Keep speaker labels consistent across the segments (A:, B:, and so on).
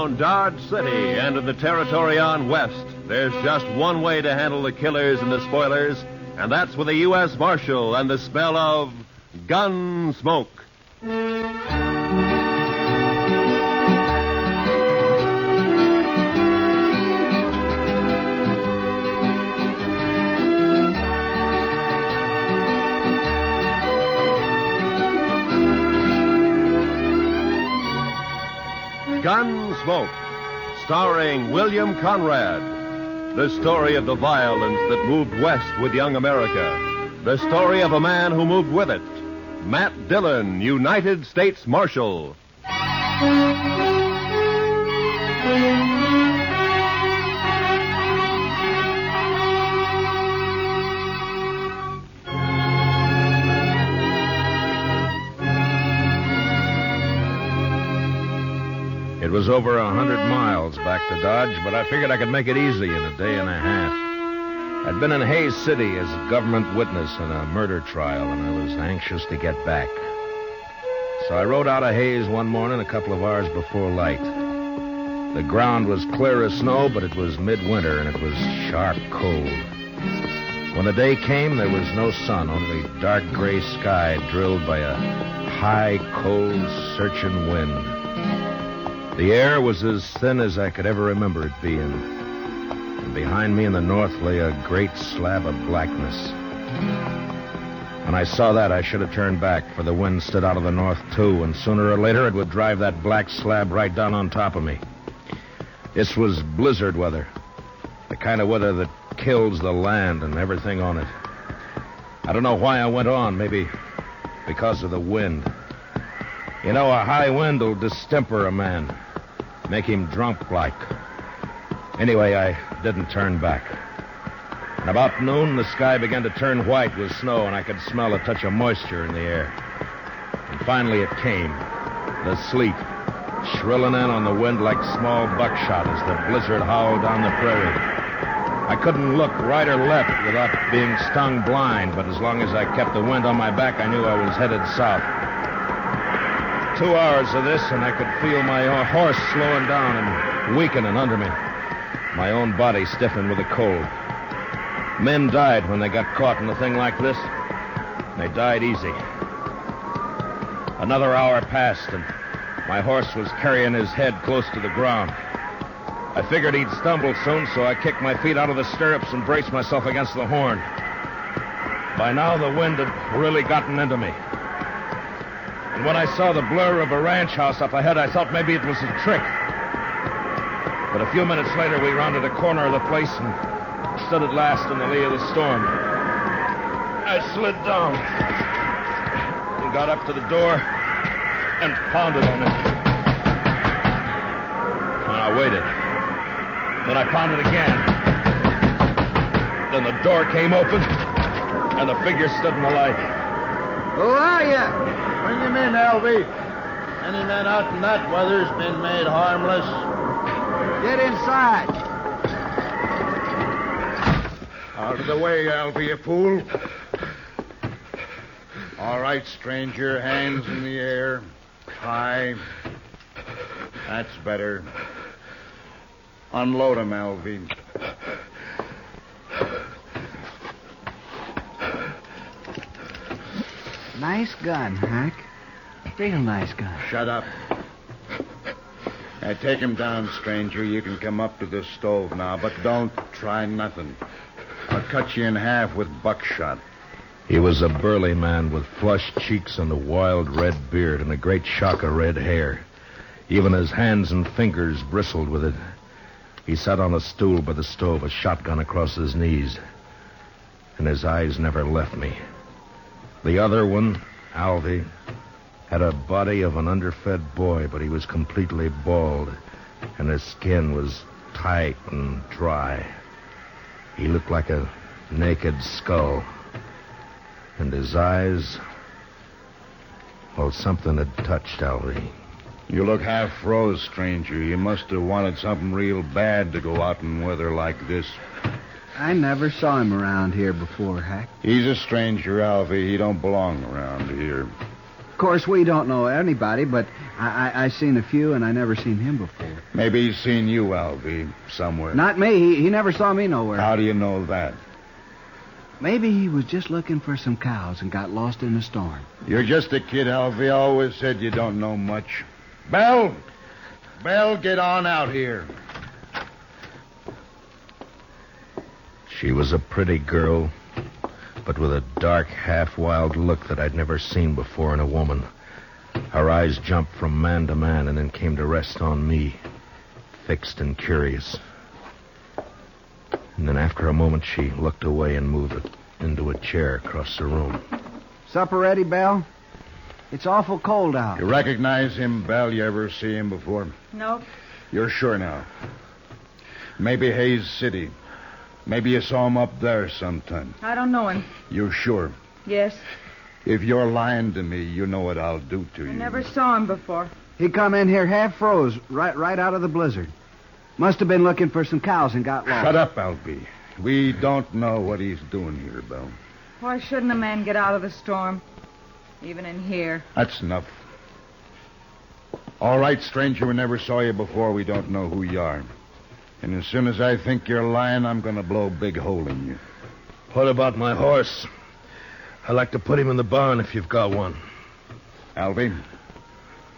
A: around Dodge City and in the territory on West, there's just one way to handle the killers and the spoilers, and that's with a U.S. Marshal and the smell of Gunsmoke. Gunsmoke, starring William Conrad. The story of the violence that moved west with young America. The story of a man who moved with it. Matt Dillon, United States Marshal.
B: It was over 100 miles back to Dodge, but I figured I could make it easy in a day and a half. I'd been in Hays City as a government witness in a murder trial, and I was anxious to get back. So I rode out of Hays one morning a couple of hours before light. The ground was clear as snow, but it was midwinter, and it was sharp cold. When the day came, there was no sun, only dark gray sky drilled by a high, cold, searching wind. The air was as thin as I could ever remember it being. And behind me in the north lay a great slab of blackness. When I saw that, I should have turned back, for the wind stood out of the north, too, and sooner or later it would drive that black slab right down on top of me. This was blizzard weather, the kind of weather that kills the land and everything on it. I don't know why I went on, maybe because of the wind. You know, a high wind will distemper a man. Make him drunk like. Anyway, I didn't turn back. And about noon, the sky began to turn white with snow, and I could smell a touch of moisture in the air. And finally it came. The sleet, shrilling in on the wind like small buckshot as the blizzard howled down the prairie. I couldn't look right or left without being stung blind, but as long as I kept the wind on my back, I knew I was headed south. 2 hours of this, and I could feel my horse slowing down and weakening under me. My own body stiffened with the cold. Men died when they got caught in a thing like this. They died easy. Another hour passed, and my horse was carrying his head close to the ground. I figured he'd stumble soon, so I kicked my feet out of the stirrups and braced myself against the horn. By now, the wind had really gotten into me. And when I saw the blur of a ranch house up ahead, I thought maybe it was a trick. But a few minutes later, we rounded a corner of the place and stood at last in the lee of the storm. I slid down and got up to the door and pounded on it. And I waited. Then I pounded again. Then the door came open, and the figure stood in the light.
C: Who are you? Bring him in, Alvy. Any man out in that weather's been made harmless. Get inside.
D: Out of the way, Alvy, you fool. All right, stranger, hands in the air. High. That's better. Unload him, Alvy.
C: Nice gun, Hack. Real nice gun.
D: Shut up. Now, take him down, stranger. You can come up to the stove now, but don't try nothing. I'll cut you in half with buckshot.
B: He was a burly man with flushed cheeks and a wild red beard and a great shock of red hair. Even his hands and fingers bristled with it. He sat on a stool by the stove, a shotgun across his knees. And his eyes never left me. The other one, Alvy, had a body of an underfed boy, but he was completely bald, and his skin was tight and dry. He looked like a naked skull. And his eyes... well, something had touched Alvy.
D: You look half froze, stranger. You must have wanted something real bad to go out in weather like this.
C: I never saw him around here before, Hack.
D: He's a stranger, Alvy. He don't belong around here.
E: Of course, we don't know anybody, but I seen a few, and I never seen him before.
D: Maybe he's seen you, Alvy, somewhere.
E: Not me. He never saw me nowhere.
D: How do you know that?
E: Maybe he was just looking for some cows and got lost in the storm.
D: You're just a kid, Alvy. I always said you don't know much. Belle! Belle, get on out here.
B: She was a pretty girl, but with a dark, half-wild look that I'd never seen before in a woman. Her eyes jumped from man to man and then came to rest on me, fixed and curious. And then after a moment, she looked away and moved into a chair across the room.
E: Supper ready, Belle? It's awful cold out.
D: You recognize him, Belle? You ever see him before?
F: Nope.
D: You're sure now? Maybe Hayes City. Maybe you saw him up there sometime.
F: I don't know him.
D: You sure?
F: Yes.
D: If you're lying to me, you know what I'll do to you.
F: I never saw him before.
E: He come in here half froze, right out of the blizzard. Must have been looking for some cows and got lost.
D: Shut up, Alvy. We don't know what he's doing here, Belle.
F: Why shouldn't a man get out of the storm? Even in here.
D: That's enough. All right, stranger, we never saw you before. We don't know who you are. And as soon as I think you're lying, I'm going to blow a big hole in you.
B: What about my horse? I'd like to put him in the barn if you've got one.
D: Alvy?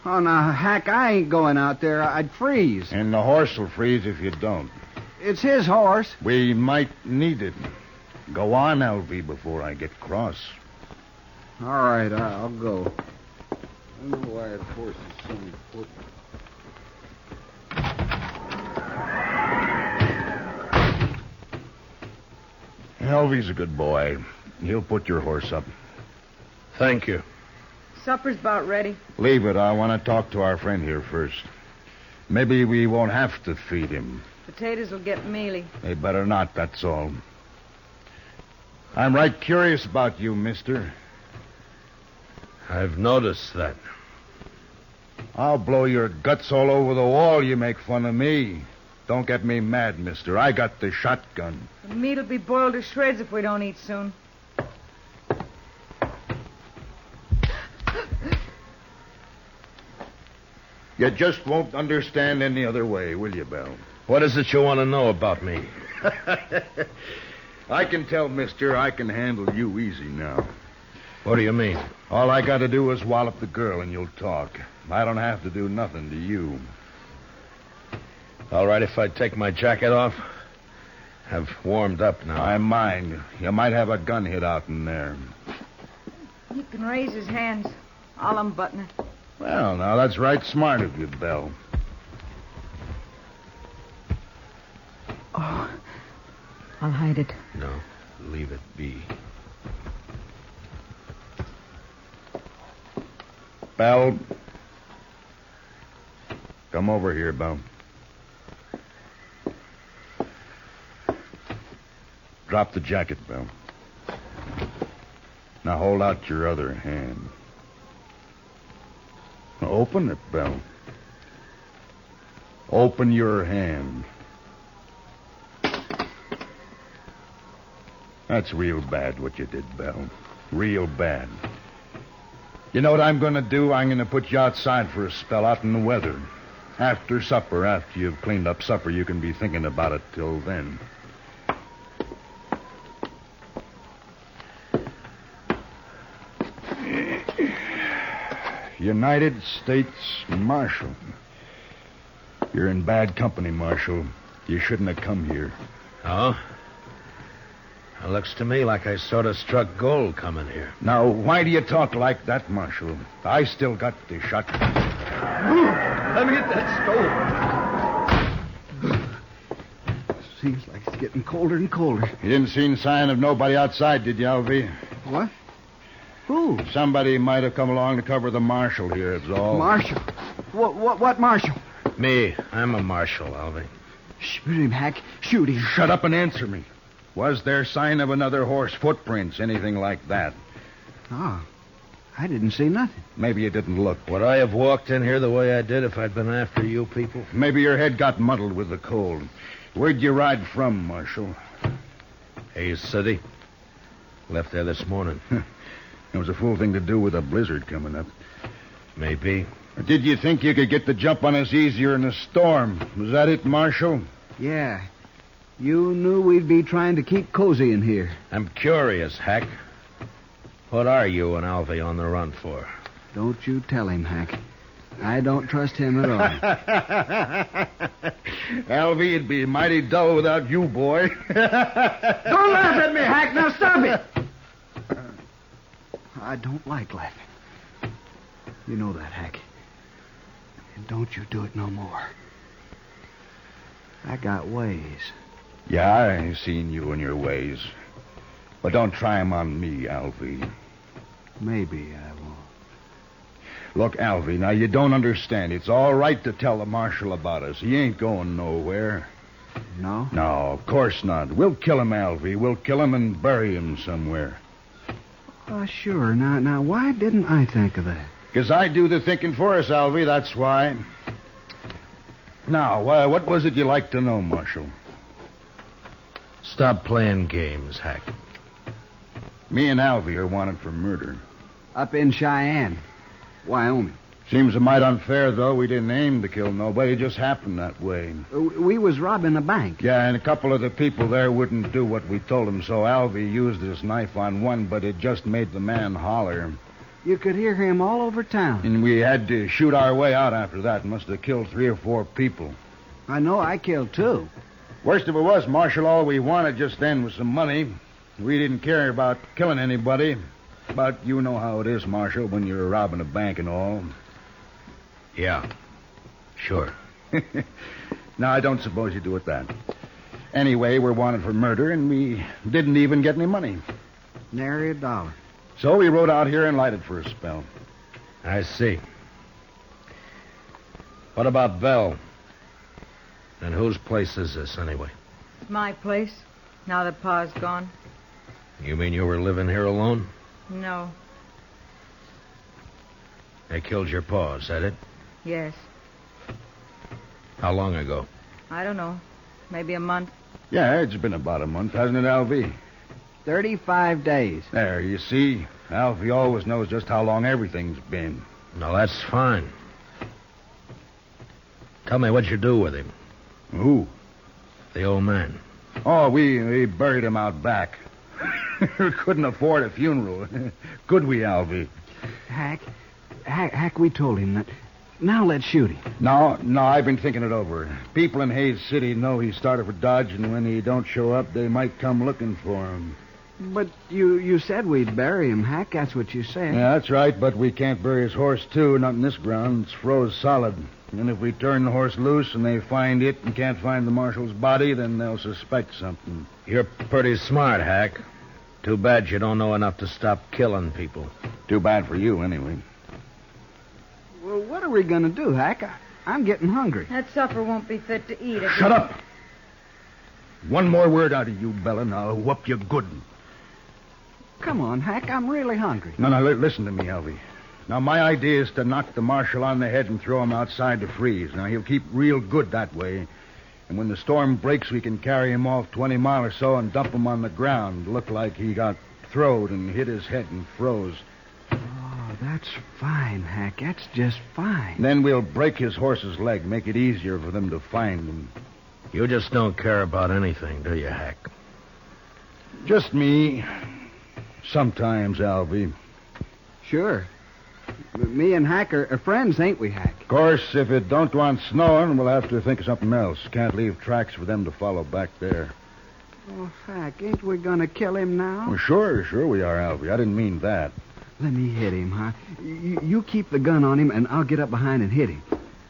E: Oh, now, Hack, I ain't going out there. I'd freeze.
D: And the horse will freeze if you don't.
E: It's his horse.
D: We might need it. Go on, Alvy, before I get cross.
E: All right, I'll go. I don't know why the horse is so important.
D: Alvy's a good boy. He'll put your horse up.
B: Thank you.
F: Supper's about ready.
D: Leave it. I want to talk to our friend here first. Maybe we won't have to feed him.
F: Potatoes will get mealy.
D: They better not, that's all. I'm right curious about you, mister.
B: I've noticed that.
D: I'll blow your guts all over the wall. You make fun of me. Don't get me mad, mister. I got the shotgun.
F: The meat'll be boiled to shreds if we don't eat soon.
D: You just won't understand any other way, will you, Belle?
B: What is it you want to know about me?
D: I can tell, mister, I can handle you easy now.
B: What do you mean?
D: All I got to do is wallop the girl and you'll talk. I don't have to do nothing to you.
B: All right, if I take my jacket off. I've warmed up now.
D: I mind. You might have a gun hid out in there.
F: He can raise his hands. I'll unbutton it.
D: Well, now, that's right smart of you, Belle.
F: Oh, I'll hide it.
B: No, leave it be.
D: Belle. Come over here, Belle. Drop the jacket, Belle. Now hold out your other hand. Now open it, Belle. Open your hand. That's real bad what you did, Belle. Real bad. You know what I'm going to do? I'm going to put you outside for a spell out in the weather. After supper, after you've cleaned up supper, you can be thinking about it till then. United States Marshal. You're in bad company, Marshal. You shouldn't have come here.
B: Oh? It looks to me like I sort of struck gold coming here.
D: Now, why do you talk like that, Marshal? I still got the shotgun.
E: Let me get that stove. Seems like it's getting colder and colder.
D: You didn't see any sign of nobody outside, did you, Alvy?
E: What? Who?
D: Somebody might have come along to cover the marshal here, it's all.
E: Marshal? What marshal?
B: Me. I'm a marshal, Alvy.
E: Shoot him, Hack. Shoot him.
D: Shut up and answer me. Was there sign of another horse, footprints, anything like that?
E: Oh, I didn't see nothing.
D: Maybe you didn't look.
B: Would I have walked in here the way I did if I'd been after you people?
D: Maybe your head got muddled with the cold. Where'd you ride from, Marshal?
B: Hayes City. Left there this morning.
D: It was a fool thing to do with a blizzard coming up.
B: Maybe.
D: Did you think you could get the jump on us easier in a storm? Was that it, Marshal?
E: Yeah. You knew we'd be trying to keep cozy in here.
B: I'm curious, Hack. What are you and Alvy on the run for?
E: Don't you tell him, Hack. I don't trust him at all.
D: Alvy, it'd be mighty dull without you, boy.
E: Don't laugh at me, Hack. Now stop it. I don't like laughing. You know that, Hack. And don't you do it no more. I got ways.
D: Yeah, I seen you and your ways. But don't try 'em on me, Alvy.
E: Maybe I won't.
D: Look, Alvy, now you don't understand. It's all right to tell the Marshal about us. He ain't going nowhere.
E: No?
D: No, of course not. We'll kill him, Alvy. We'll kill him and bury him somewhere.
E: Oh, sure. Now, why didn't I think of that?
D: 'Cause I do the thinking for us, Alvy, that's why. Now, what was it you like to know, Marshal?
B: Stop playing games, Hack.
D: Me and Alvy are wanted for murder.
E: Up in Cheyenne, Wyoming.
D: Seems a mite unfair, though. We didn't aim to kill nobody. It just happened that way.
E: We was robbing a bank.
D: Yeah, and a couple of the people there wouldn't do what we told them, so Alvy used his knife on one, but it just made the man holler.
E: You could hear him all over town.
D: And we had to shoot our way out after that. Must have killed 3 or 4 people.
E: I know I killed 2.
D: Worst of it was, Marshal, all we wanted just then was some money. We didn't care about killing anybody. But you know how it is, Marshal, when you're robbing a bank and all.
B: Yeah, sure.
D: Now, I don't suppose you do it that. Anyway, we're wanted for murder, and we didn't even get any money.
E: Nary a dollar.
D: So we rode out here and lighted for a spell.
B: I see. What about Belle? And whose place is this, anyway?
F: It's my place, now that Pa's gone.
B: You mean you were living here alone?
F: No.
B: They killed your pa, is that it?
F: Yes.
B: How long ago?
F: I don't know. Maybe a month.
D: Yeah, it's been about a month, hasn't it, Alvy?
E: 35 days.
D: There, you see. Alfie always knows just how long everything's been.
B: No, that's fine. Tell me what you do with him.
D: Who?
B: The old man.
D: Oh, we buried him out back. Couldn't afford a funeral. Could we, Alvy?
E: Hack, we told him that. Now let's shoot him.
D: No, I've been thinking it over. People in Hayes City know he started for Dodge, and when he don't show up, they might come looking for him.
E: But you said we'd bury him, Hack. That's what you said.
D: Yeah, that's right, but we can't bury his horse, too. Not in this ground. It's froze solid. And if we turn the horse loose and they find it and can't find the marshal's body, then they'll suspect something.
B: You're pretty smart, Hack. Too bad you don't know enough to stop killing people.
D: Too bad for you, anyway.
E: Well, what are we going to do, Hack? I'm getting hungry.
F: That supper won't be fit to eat.
D: Shut up! One more word out of you, Bella, and I'll whoop you good.
E: Come on, Hack. I'm really hungry.
D: No, listen to me, Alvy. Now, my idea is to knock the marshal on the head and throw him outside to freeze. Now, he'll keep real good that way. And when the storm breaks, we can carry him off 20 miles or so and dump him on the ground. Look like he got throwed and hit his head and froze.
E: Oh, that's fine, Hack. That's just fine.
D: Then we'll break his horse's leg, make it easier for them to find him.
B: You just don't care about anything, do you, Hack?
D: Just me. Sometimes, Alvy.
E: Sure. Me and Hack are friends, ain't we, Hack?
D: Of course, if it don't go on snowing, we'll have to think of something else. Can't leave tracks for them to follow back there.
E: Oh, Hack, ain't we going to kill him now?
D: Well, sure we are, Alvy. I didn't mean that.
E: Let me hit him, huh? You keep the gun on him, and I'll get up behind and hit him.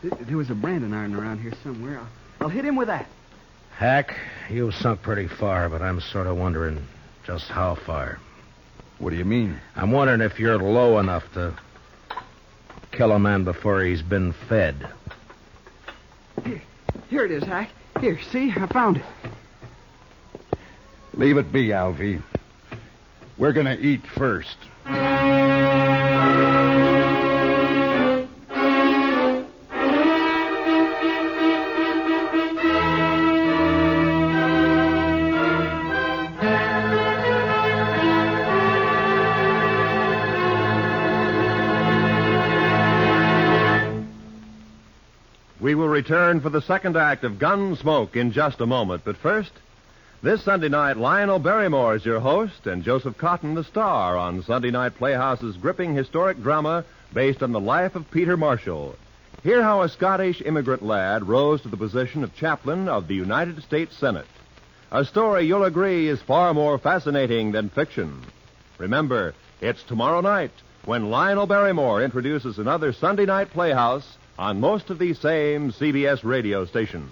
E: There was a branding iron around here somewhere. I'll hit him with that.
B: Hack, you've sunk pretty far, but I'm sort of wondering just how far.
D: What do you mean?
B: I'm wondering if you're low enough to kill a man before he's been fed.
E: Here it is, Hack. Here, see? I found it.
D: Leave it be, Alvy. We're going to eat first.
A: We will return for the second act of Gunsmoke in just a moment. But first, this Sunday night, Lionel Barrymore is your host and Joseph Cotton the star on Sunday Night Playhouse's gripping historic drama based on the life of Peter Marshall. Hear how a Scottish immigrant lad rose to the position of chaplain of the United States Senate. A story you'll agree is far more fascinating than fiction. Remember, it's tomorrow night when Lionel Barrymore introduces another Sunday Night Playhouse on most of these same CBS radio stations.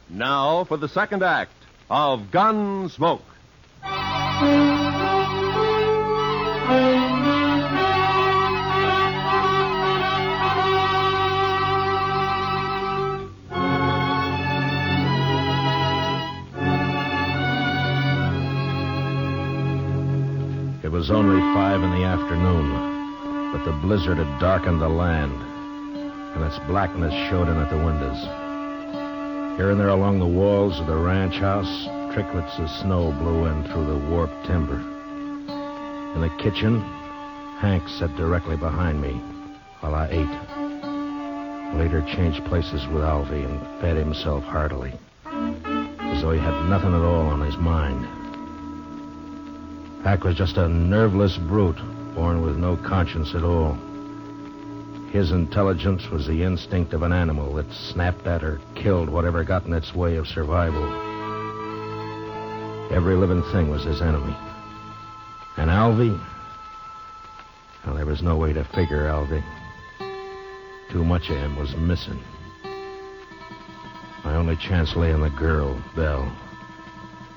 A: Now for the second act of Gunsmoke.
B: It was only 5 in the afternoon, but the blizzard had darkened the land, and its blackness showed in at the windows. Here and there along the walls of the ranch house, tricklets of snow blew in through the warped timber. In the kitchen, Hank sat directly behind me while I ate. Later changed places with Alvy and fed himself heartily, as though he had nothing at all on his mind. Hank was just a nerveless brute, born with no conscience at all. His intelligence was the instinct of an animal that snapped at or killed whatever got in its way of survival. Every living thing was his enemy. And Alvy? Well, there was no way to figure Alvy. Too much of him was missing. My only chance lay in the girl, Belle,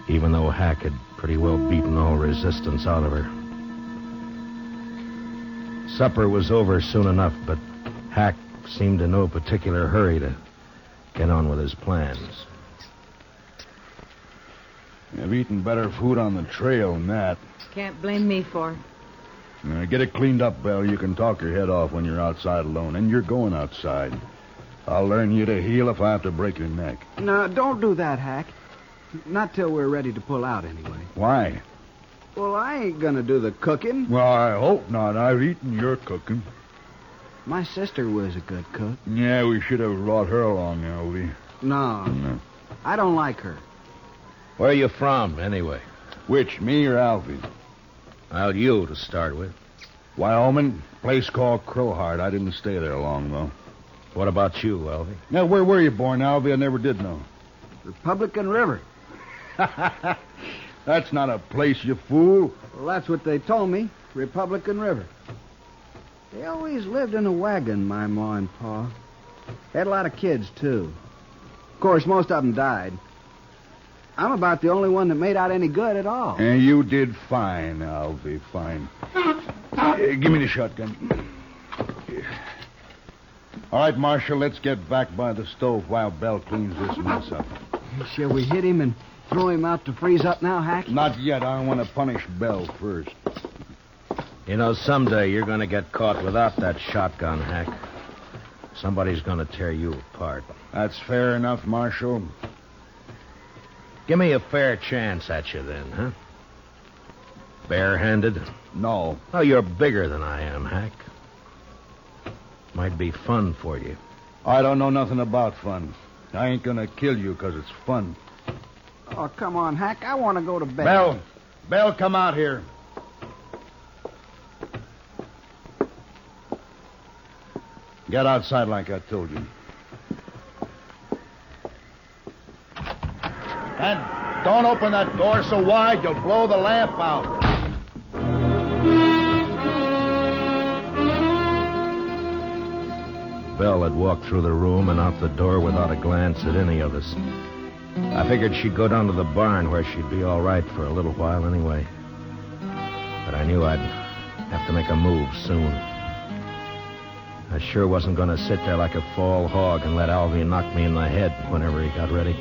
B: even though Hack had pretty well beaten all resistance out of her. Supper was over soon enough, but Hack seemed in no particular hurry to get on with his plans.
D: I've eaten better food on the trail than that.
F: Can't blame me for it.
D: Get it cleaned up, Belle. You can talk your head off when you're outside alone, and you're going outside. I'll learn you to heal if I have to break your neck.
E: No, don't do that, Hack. Not till we're ready to pull out, anyway.
D: Why?
E: Well, I ain't gonna do the cooking.
D: Well, I hope not. I've eaten your cooking.
E: My sister was a good cook.
D: Yeah, we should have brought her along, Alvy.
E: No. I don't like her.
B: Where are you from, anyway?
D: Which, me or Alvy?
B: Well, you to start with.
D: Wyoming, place called Crowheart. I didn't stay there long, though.
B: What about you, Alvy?
D: Now, where were you born, Alvy? I never did know.
E: Republican River.
D: That's not a place, you fool.
E: Well, that's what they told me. Republican River. They always lived in a wagon, my ma and pa. Had a lot of kids, too. Of course, most of them died. I'm about the only one that made out any good at all.
D: And you did fine, Alvy, fine. Give me the shotgun. All right, Marshal, let's get back by the stove while Belle cleans this mess up.
E: Shall we hit him and throw him out to freeze up now, Hack?
D: Not yet. I want to punish Belle first.
B: You know, someday you're going to get caught without that shotgun, Hack. Somebody's going to tear you apart.
D: That's fair enough, Marshal.
B: Give me a fair chance at you then, huh? Barehanded?
D: No.
B: Oh, you're bigger than I am, Hack. Might be fun for you.
D: I don't know nothing about fun. I ain't gonna kill you because it's fun.
E: Oh, come on, Hack. I want to go to bed.
D: Belle, come out here. Get outside like I told you. And don't open that door so wide you'll blow the lamp out.
B: Belle had walked through the room and out the door without a glance at any of us. I figured she'd go down to the barn where she'd be all right for a little while anyway. But I knew I'd have to make a move soon. I sure wasn't going to sit there like a fall hog and let Alvy knock me in the head whenever he got ready.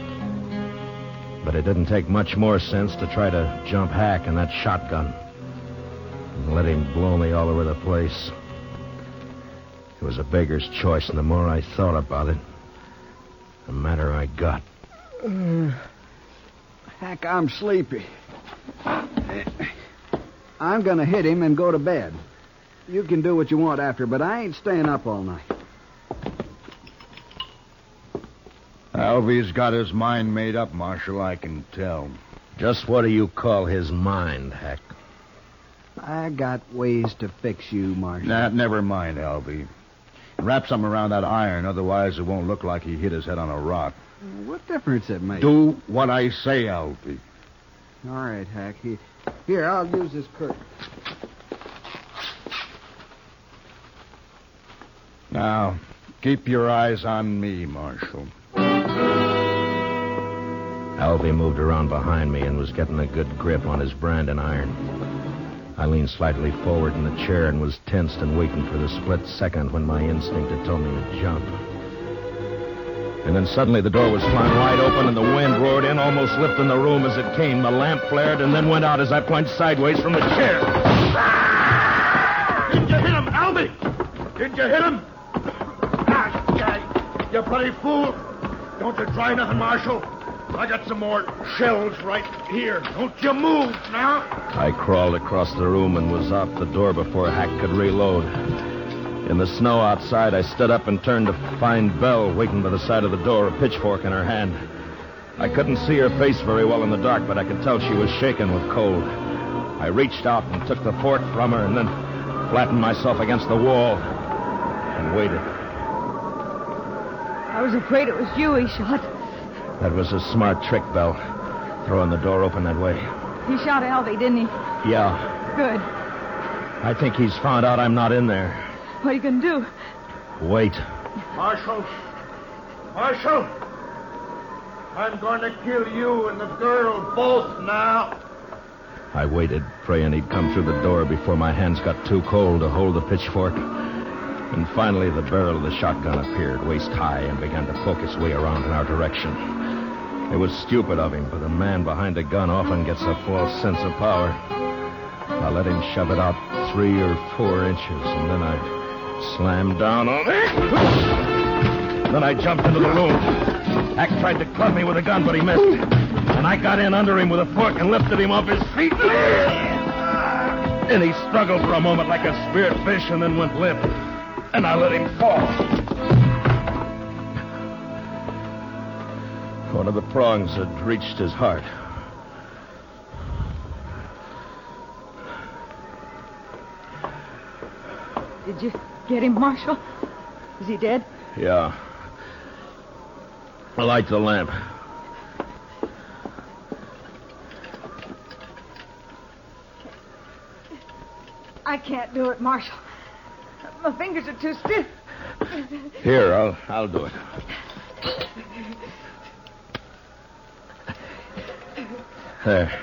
B: But it didn't take much more sense to try to jump Hack in that shotgun and let him blow me all over the place. It was a beggar's choice, and the more I thought about it, the madder I got.
E: Hack, I'm sleepy. I'm going to hit him and go to bed. You can do what you want after, but I ain't staying up all night.
D: Alvy's got his mind made up, Marshal, I can tell.
B: Just what do you call his mind, Hack?
E: I got ways to fix you, Marshal.
D: Nah, never mind, Alvy. Wrap something around that iron, otherwise it won't look like he hit his head on a rock.
E: What difference it makes?
D: Do what I say, Alvy.
E: All right, Hack. Here, I'll use this curtain.
D: Now, keep your eyes on me, Marshal.
B: Alvy moved around behind me and was getting a good grip on his branding iron. I leaned slightly forward in the chair and was tensed and waiting for the split second when my instinct had told me to jump. And then suddenly the door was flung wide open and the wind roared in, almost lifting the room as it came. The lamp flared and then went out as I plunged sideways from the chair.
C: Did you hit him, Albie? Did you hit him? You bloody fool. Don't you try nothing, Marshal. I got some more shells right here. Don't you move now.
B: I crawled across the room and was out the door before Hack could reload. In the snow outside, I stood up and turned to find Belle waiting by the side of the door, a pitchfork in her hand. I couldn't see her face very well in the dark, but I could tell she was shaking with cold. I reached out and took the fork from her and then flattened myself against the wall and waited.
F: I was afraid it was you he shot.
B: That was a smart trick, Belle, throwing the door open that way.
F: He shot Alvy, didn't he?
B: Yeah.
F: Good.
B: I think he's found out I'm not in there.
F: What are you going to do?
B: Wait.
C: Marshal. Marshal. I'm going to kill you and the girl both now.
B: I waited, praying he'd come through the door before my hands got too cold to hold the pitchfork. And finally, the barrel of the shotgun appeared, waist high, and began to poke its way around in our direction. It was stupid of him, but a man behind a gun often gets a false sense of power. I let him shove it out 3 or 4 inches, and then I slammed down on it. Then I jumped into the room. Hack tried to club me with a gun, but he missed. And I got in under him with a fork and lifted him off his feet. And he struggled for a moment like a speared fish and then went limp. And I let him fall. One of the prongs had reached his heart.
F: Did you get him, Marshal? Is he dead?
B: Yeah. Light the lamp.
F: I can't do it, Marshal. My fingers are too stiff.
B: Here, I'll do it. There.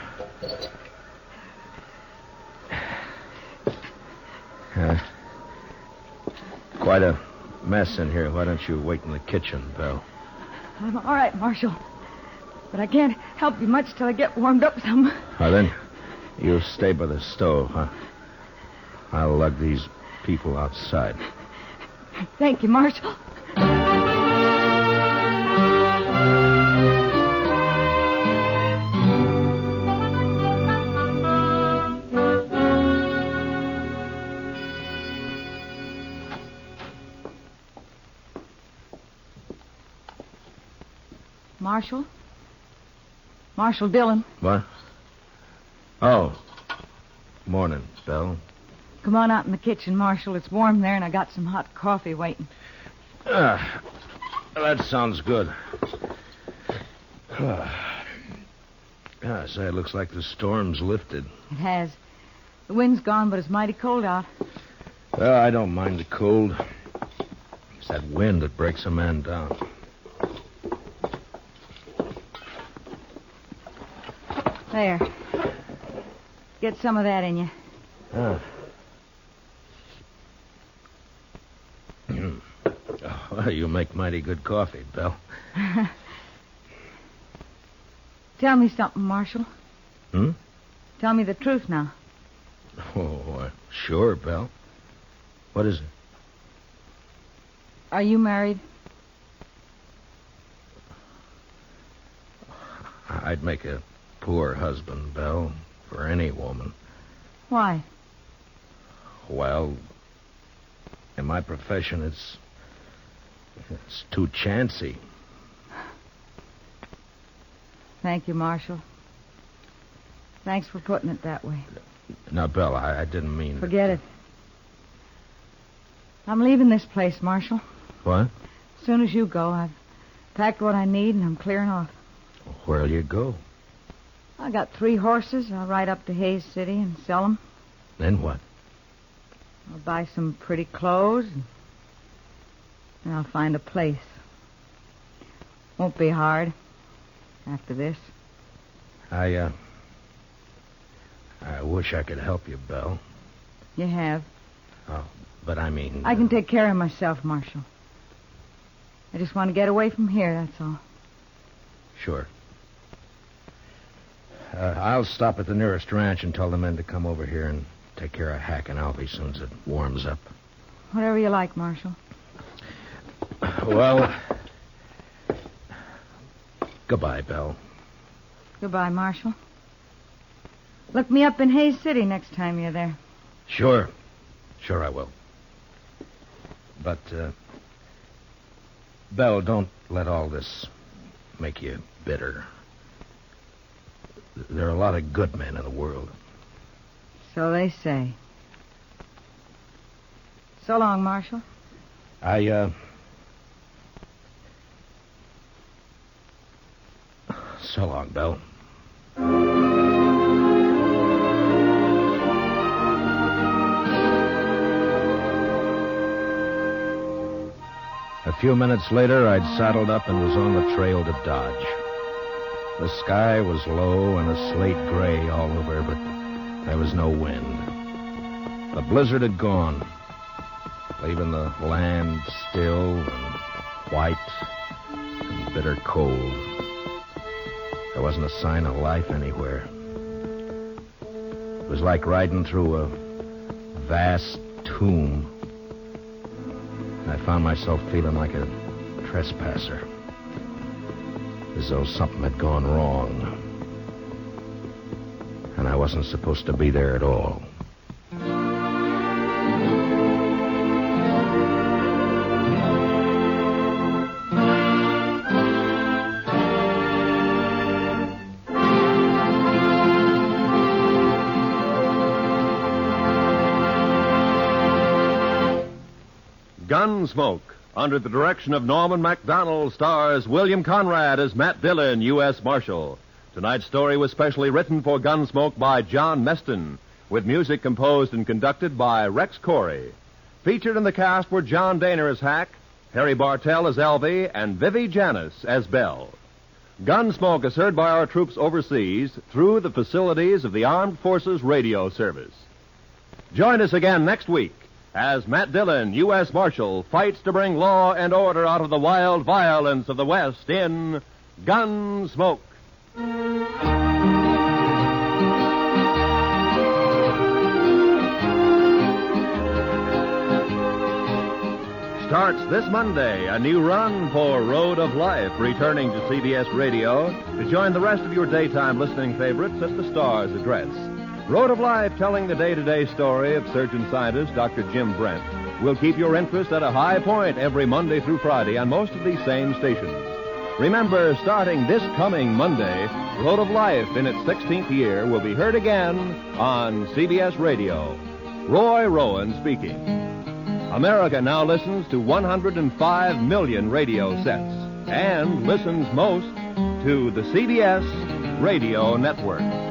B: Quite a mess in here. Why don't you wait in the kitchen, Belle?
F: I'm all right, Marshal. But I can't help you much till I get warmed up some.
B: Well, then, you stay by the stove, huh? I'll lug these people outside.
F: Thank you, Marshal. Marshal? Marshal Dillon.
B: What? Oh. Morning, Belle.
F: Come on out in the kitchen, Marshal. It's warm there, and I got some hot coffee waiting.
B: That sounds good. Say, it looks like the storm's lifted.
F: It has. The wind's gone, but it's mighty cold out.
B: Well, I don't mind the cold. It's that wind that breaks a man down.
F: There. Get some of that in you.
B: Well, you make mighty good coffee, Belle.
F: Tell me something, Marshal.
B: Hmm?
F: Tell me the truth now.
B: Oh, sure, Belle. What is it?
F: Are you married?
B: I'd make a poor husband, Belle, for any woman.
F: Why?
B: Well, in my profession, it's too chancy.
F: Thank you, Marshal. Thanks for putting it that way.
B: Now, Belle, I didn't mean...
F: Forget it. I'm leaving this place, Marshal.
B: What?
F: As soon as you go, I've packed what I need and I'm clearing off.
B: Where'll you go?
F: I got 3 horses. I'll ride up to Hayes City and sell them.
B: Then what?
F: I'll buy some pretty clothes and I'll find a place. Won't be hard after this.
B: I wish I could help you, Belle.
F: You have.
B: Oh, but I mean...
F: I can take care of myself, Marshal. I just want to get away from here, that's all.
B: Sure. I'll stop at the nearest ranch and tell the men to come over here and take care of Hack and Alfie as soon as it warms up.
F: Whatever you like, Marshal.
B: Well, goodbye, Belle.
F: Goodbye, Marshal. Look me up in Hayes City next time you're there.
B: Sure. Sure I will. But, Belle, don't let all this make you bitter. There are a lot of good men in the world.
F: So they say. So long, Marshal.
B: So long, Belle. A few minutes later, I'd saddled up and was on the trail to Dodge. The sky was low and a slate gray all over, but there was no wind. The blizzard had gone, leaving the land still and white and bitter cold. There wasn't a sign of life anywhere. It was like riding through a vast tomb. I found myself feeling like a trespasser, as though something had gone wrong. And I wasn't supposed to be there at all.
A: Gunsmoke, under the direction of Norman MacDonald, stars William Conrad as Matt Dillon, U.S. Marshal. Tonight's story was specially written for Gunsmoke by John Meston, with music composed and conducted by Rex Corey. Featured in the cast were John Daner as Hack, Harry Bartell as Alvy, and Vivi Janis as Belle. Gunsmoke is heard by our troops overseas through the facilities of the Armed Forces Radio Service. Join us again next week as Matt Dillon, U.S. Marshal, fights to bring law and order out of the wild violence of the West in Gunsmoke. Starts this Monday, a new run for Road of Life, returning to CBS Radio to join the rest of your daytime listening favorites at the Star's address. Road of Life, telling the day-to-day story of surgeon scientist Dr. Jim Brent, will keep your interest at a high point every Monday through Friday on most of these same stations. Remember, starting this coming Monday, Road of Life in its 16th year will be heard again on CBS Radio. Roy Rowan speaking. America now listens to 105 million radio sets and listens most to the CBS Radio Network.